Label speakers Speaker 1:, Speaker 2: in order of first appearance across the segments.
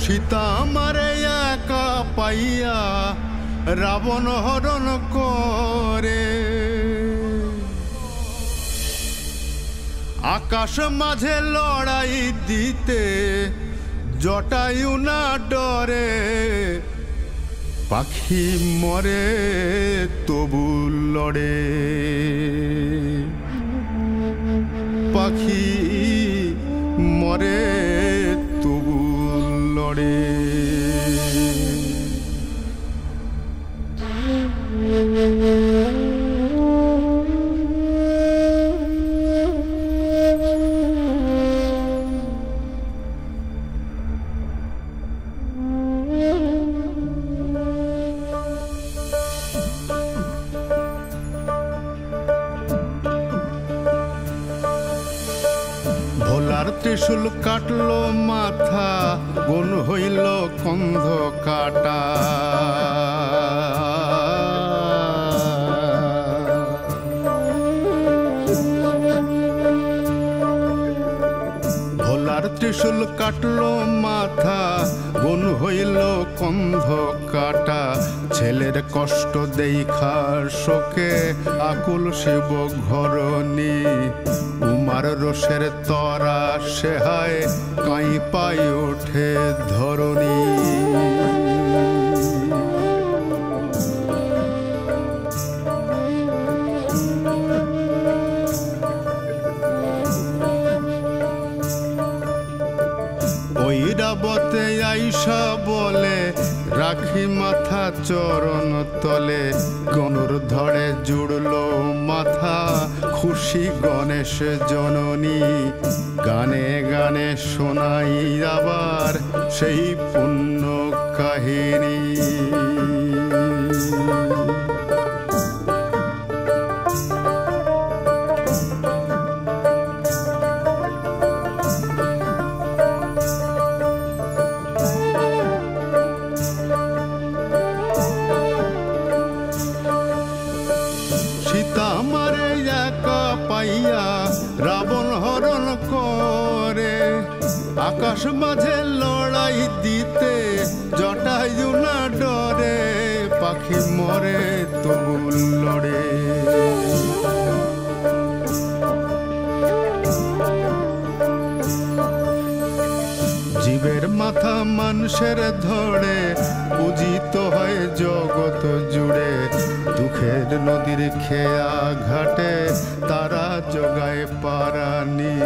Speaker 1: সীতা আমারে একা পাইয়া রাবণ হরণ করে, আকাশ মাঝে লড়াই দিতে জটায়ু না ডরে, পাখি মরে তবু লড়ে, পাখি মরে তবু লড়ে। ভোলার ত্রিশূল কাটলো মাথা, গুণ হইল কন্ধ কাটা, ভোলার ত্রিশূল কাটলো মাথা, গুণ হইল কন্ধ কাটা, ছেলের কষ্ট দেখা শোকে আকুল শিব ঘরণী, উমার রোষের তরা সেহায় কাই পাই ওঠে ধরণী। ঐরাবতে আইসা বলে রাখি মাথা চরণ তলে, গনুর ধরে জুড়লো মাথা খুশি গণেশ জননী, গানে গানে শোনাই আবার সেই পুণ্য কাহিনী। সীতা আমারে একা পাইয়া রাবণ হরণ করে, আকাশ মাঝে লড়াই দিতে জটায়ু না ডরে, পাখি মরে তবু লড়ে। জীবের মাথা মানুষের ধরে পূজিত হয় জগৎ জুড়ে, দুঃখের নদীর খেয়া ঘাটে তারা জগায় পারানি,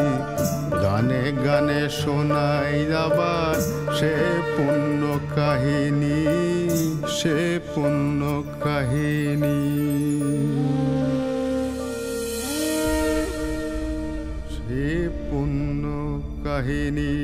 Speaker 1: গানে গানে শোনাই আবার সে পুণ্য কাহিনী, সে পুণ্য কাহিনী, সে পুণ্য কাহিনী।